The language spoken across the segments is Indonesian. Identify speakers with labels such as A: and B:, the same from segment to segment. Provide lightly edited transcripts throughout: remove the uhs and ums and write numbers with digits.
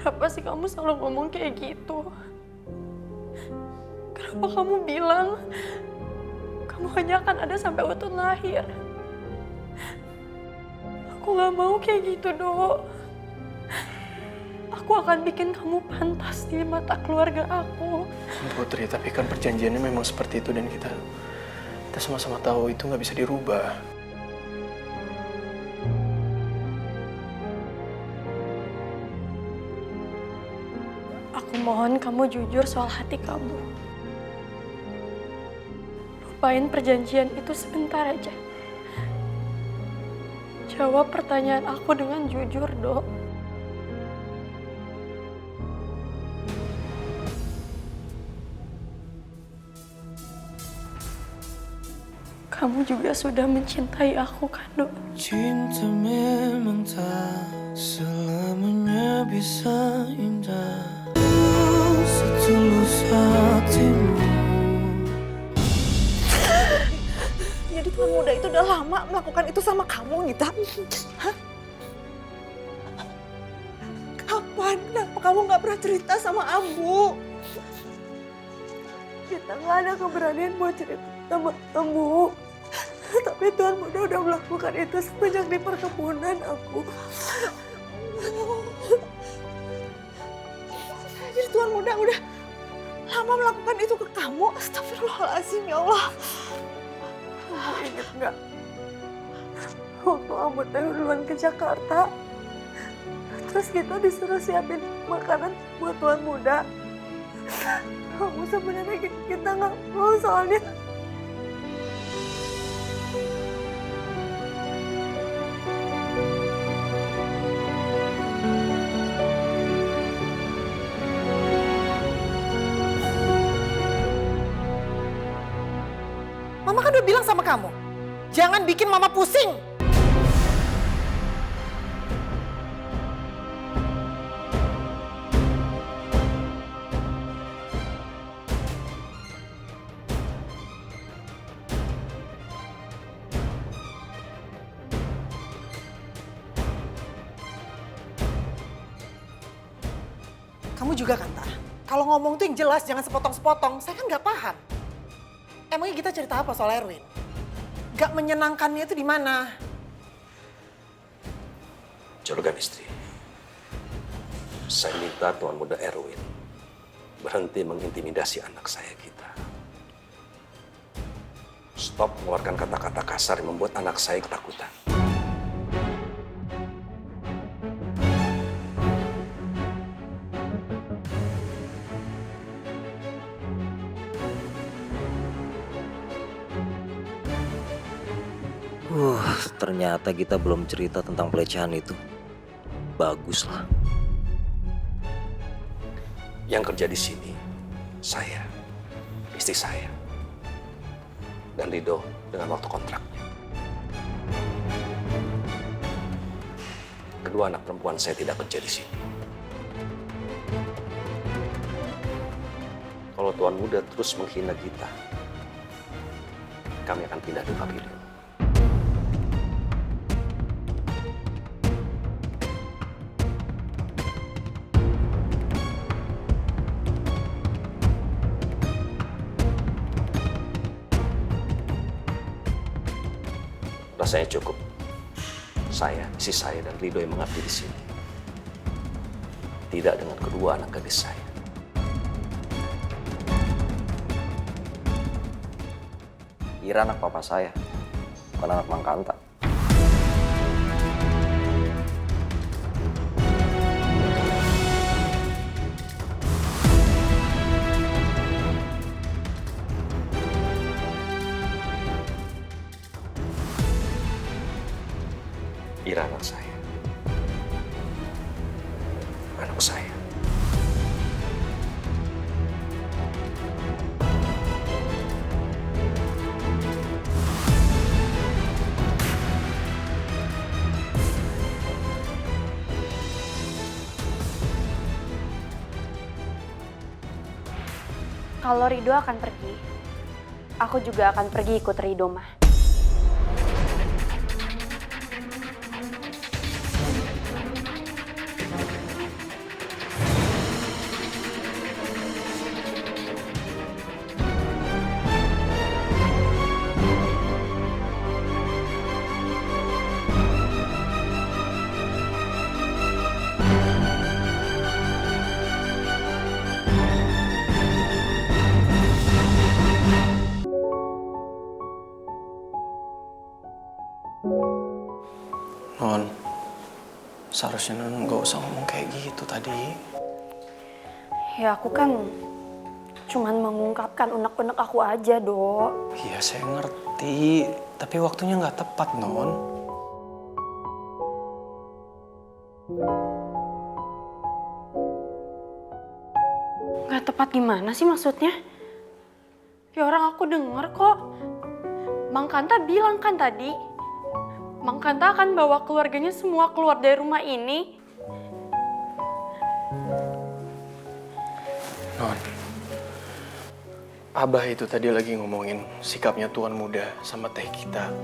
A: Kenapa sih kamu selalu ngomong kayak gitu? Kenapa kamu bilang kamu hanya akan ada sampai Utun lahir? Aku gak mau kayak gitu, Dok. Aku akan bikin kamu pantas di mata keluarga aku.
B: Putri, tapi kan perjanjiannya memang seperti itu dan kita sama-sama tahu itu nggak bisa dirubah.
A: Aku mohon kamu jujur soal hati kamu. Lupain perjanjian itu sebentar aja. Jawab pertanyaan aku dengan jujur, Dok. Kamu juga sudah mencintai aku kan, Dok?
C: Cinta memang tak selamanya bisa indah. Setulus hatimu.
D: Jadi tuan muda itu udah lama melakukan itu sama kamu, Gita. Hah? Kapan? Kenapa kamu nggak pernah cerita sama Ambu?
A: Kita nggak ada keberanian buat cerita sama kamu. Tapi Tuan Muda udah melakukan itu semenjak di perkebunan aku.
D: Jadi tuan muda udah lama melakukan itu ke kamu? Astagfirullahaladzim, ya Allah.
A: Kamu inget nggak? Waktu Ambu teh duluan ke Jakarta, terus kita disuruh siapin makanan buat Tuan Muda. Kamu sebenarnya kita nggak mau soalnya.
D: Mama kan udah bilang sama kamu, jangan bikin mama pusing. Kamu juga kan, Ta? Kalau ngomong tuh yang jelas, jangan sepotong-sepotong. Saya kan nggak paham. Emangnya kita cerita apa soal Erwin? Gak menyenangkannya itu di mana?
E: Juragan istri, saya minta Tuan Muda Erwin berhenti mengintimidasi anak saya kita. Stop mengeluarkan kata-kata kasar yang membuat anak saya ketakutan.
F: Ternyata kita belum cerita tentang pelecehan itu. Baguslah.
E: Yang kerja di sini, saya, istri saya, dan Rido dengan waktu kontraknya. Kedua anak perempuan saya tidak kerja di sini. Kalau Tuan Muda terus menghina kita, kami akan pindah ke pavilion. Rasanya cukup. Saya, istri saya, dan Rido yang mengabdi di sini. Tidak dengan kedua anak gadis saya.
F: Ira anak papa saya, bukan anak Mang Kanta.
E: Ira anak saya. Anak saya.
G: Kalau Rido akan pergi, aku juga akan pergi ikut Rido, Mah.
B: harusnya non nggak usah ngomong kayak gitu tadi.
G: Ya aku kan cuman mengungkapkan unek-unek aku aja, Dok.
B: Iya saya ngerti, tapi waktunya nggak tepat non.
G: Nggak tepat gimana sih maksudnya? Ya orang aku denger kok. Mang Kanta bilang kan tadi, Mang Kanta akan bawa keluarganya semua keluar dari rumah ini.
B: Non, Abah itu tadi lagi ngomongin sikapnya tuan muda sama teh kita.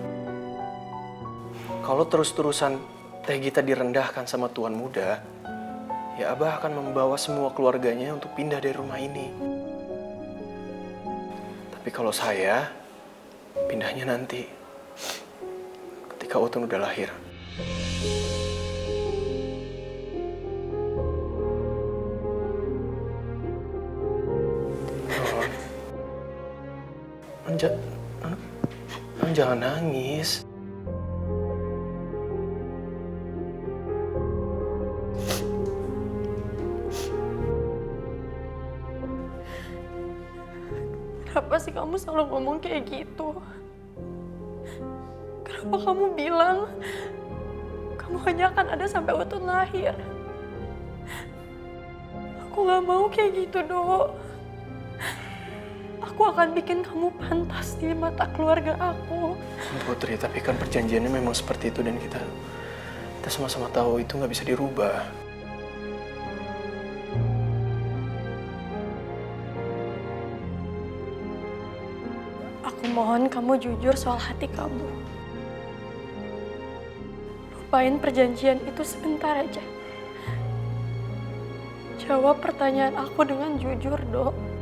B: Kalau terus-terusan teh kita direndahkan sama tuan muda, ya Abah akan membawa semua keluarganya untuk pindah dari rumah ini. Tapi kalau saya, pindahnya nanti, ketika Utun udah lahir. Non, jangan nangis.
G: Kenapa sih kamu selalu ngomong kayak gitu? Kenapa kamu bilang kamu hanya akan ada sampai Utun lahir? Aku gak mau kayak gitu, Dok. Aku akan bikin kamu pantas di mata keluarga aku.
B: Putri, tapi kan perjanjiannya memang seperti itu dan kita sama-sama tahu itu nggak bisa dirubah.
G: Aku mohon kamu jujur soal hati kamu. Lupain perjanjian itu sebentar aja. Jawab pertanyaan aku dengan jujur, Dok.